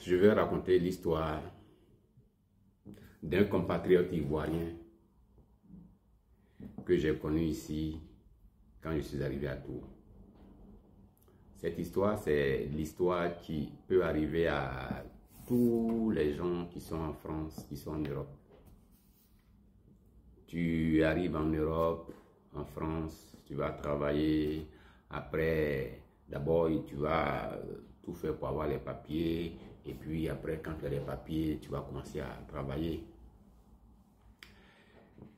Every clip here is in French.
je vais raconter l'histoire d'un compatriote ivoirien que j'ai connu ici quand je suis arrivé à Tours. Cette histoire, c'est l'histoire qui peut arriver à tous les gens qui sont en France, qui sont en Europe. Tu arrives en Europe, en France, tu vas travailler. Après, d'abord, tu vas tout faire pour avoir les papiers. Et puis après, quand tu as les papiers, tu vas commencer à travailler.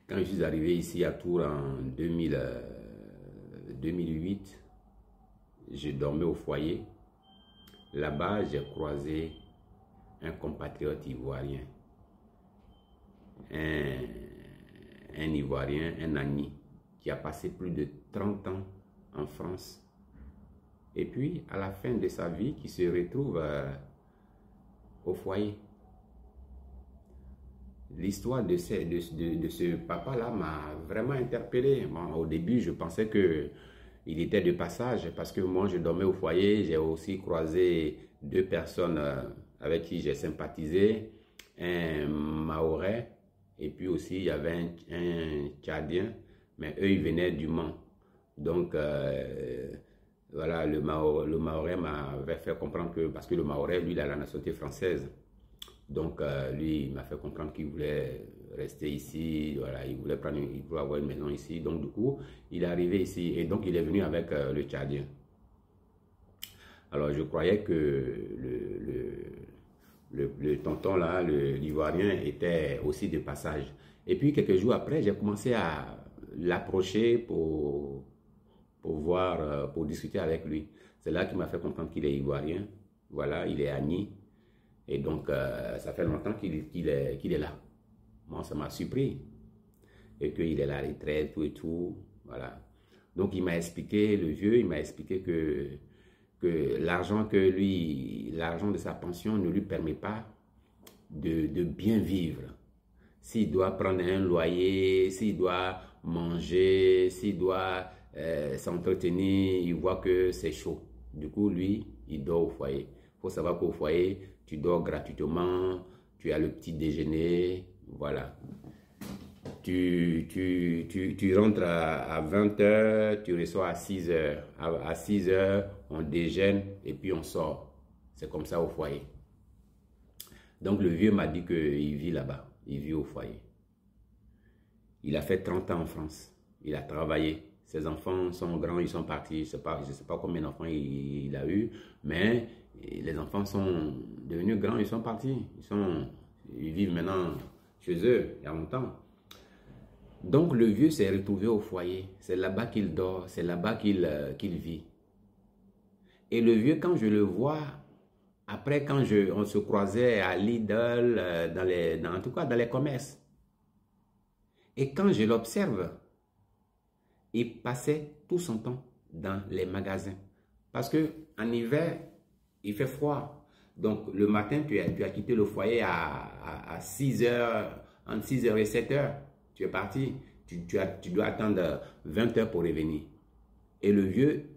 Quand je suis arrivé ici à Tours en 2008, je dormais au foyer. Là-bas, j'ai croisé un compatriote ivoirien. Un Ivoirien, un ami, qui a passé plus de 30 ans en France. Et puis, à la fin de sa vie, qui se retrouve au foyer. L'histoire de ce papa-là m'a vraiment interpellé. Bon, au début, je pensais qu'il était de passage parce que moi, je dormais au foyer. J'ai aussi croisé deux personnes avec qui j'ai sympathisé. Un Mahorais et puis aussi il y avait un Tchadien, mais eux, ils venaient du Mans. Donc, voilà, le Mahorais m'avait fait comprendre que, parce que le Mahorais, lui, il a la nationalité française. Donc, lui, il m'a fait comprendre qu'il voulait rester ici, voilà, il voulait avoir une maison ici. Donc, du coup, il est arrivé ici et donc, il est venu avec le Tchadien. Alors, je croyais que le tonton là, l'Ivoirien, était aussi de passage. Et puis, quelques jours après, j'ai commencé à l'approcher pour voir, pour discuter avec lui. C'est là qu'il m'a fait comprendre qu'il est Ivoirien. Voilà, il est Agni. Et donc, ça fait longtemps qu'il est là. Moi, ça m'a surpris. Et qu'il est à la retraite, tout et tout. Voilà. Donc, il m'a expliqué, le vieux, il m'a expliqué que l'argent de sa pension ne lui permet pas de bien vivre. S'il doit prendre un loyer, s'il doit manger, s'il doit s'entretenir, il voit que c'est chaud. Du coup, lui, il dort au foyer. Il faut savoir qu'au foyer, tu dors gratuitement, tu as le petit déjeuner, voilà. Tu rentres à 20 h, tu reçois à 6 h. À 6 h, on déjeune et puis on sort. C'est comme ça au foyer. Donc le vieux m'a dit qu'il vit là-bas, il vit au foyer. Il a fait 30 ans en France, il a travaillé. Ses enfants sont grands, ils sont partis, je ne sais pas combien d'enfants il a eu, mais les enfants sont devenus grands, ils sont partis. Ils vivent maintenant chez eux, il y a longtemps. Donc le vieux s'est retrouvé au foyer, c'est là-bas qu'il dort, c'est là-bas qu'il vit. Et le vieux, quand je le vois, après quand on se croisait à Lidl, en tout cas dans les commerces, et quand je l'observe, il passait tout son temps dans les magasins. Parce qu'en hiver, il fait froid. Donc le matin, tu as quitté le foyer à 6 h, entre 6 h et 7 h. Tu es parti, tu dois attendre 20 h pour revenir. Et le vieux,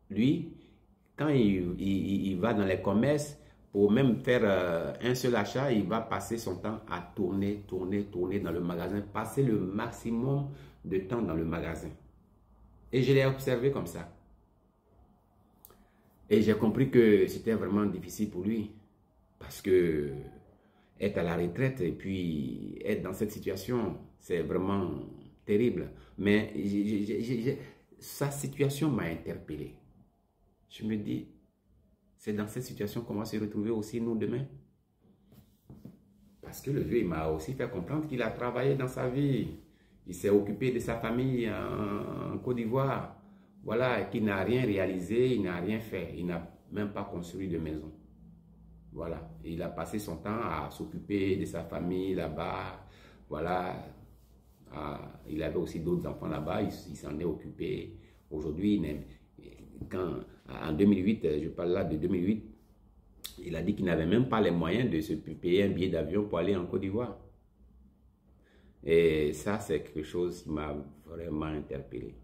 lui, quand il va dans les commerces, pour même faire un seul achat, il va passer son temps à tourner dans le magasin, passer le maximum de temps dans le magasin. Et je l'ai observé comme ça. Et j'ai compris que c'était vraiment difficile pour lui. Parce que être à la retraite et puis être dans cette situation, c'est vraiment terrible. Mais sa situation m'a interpellé. Je me dis, c'est dans cette situation qu'on va se retrouver aussi nous demain. Parce que le vieux, il m'a aussi fait comprendre qu'il a travaillé dans sa vie. Il s'est occupé de sa famille en Côte d'Ivoire. Voilà, qu'il n'a rien réalisé, il n'a rien fait. Il n'a même pas construit de maison. Voilà, et il a passé son temps à s'occuper de sa famille là-bas. Voilà, il avait aussi d'autres enfants là-bas, il s'en est occupé. Aujourd'hui, en 2008, je parle là de 2008, il a dit qu'il n'avait même pas les moyens de se payer un billet d'avion pour aller en Côte d'Ivoire. Et ça, c'est quelque chose qui m'a vraiment interpellé.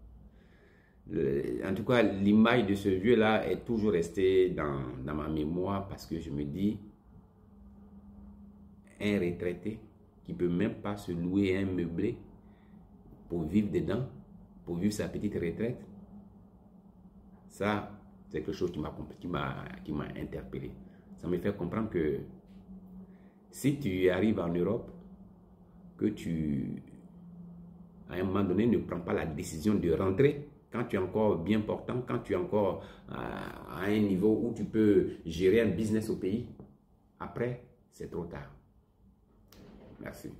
En tout cas, l'image de ce vieux-là est toujours restée dans ma mémoire parce que je me dis, un retraité qui ne peut même pas se louer un meublé pour vivre dedans, pour vivre sa petite retraite. Ça, c'est quelque chose qui m'a interpellé. Ça me fait comprendre que si tu arrives en Europe, que tu, à un moment donné, ne prends pas la décision de rentrer, quand tu es encore bien portant, quand tu es encore à un niveau où tu peux gérer un business au pays, après, c'est trop tard. Merci.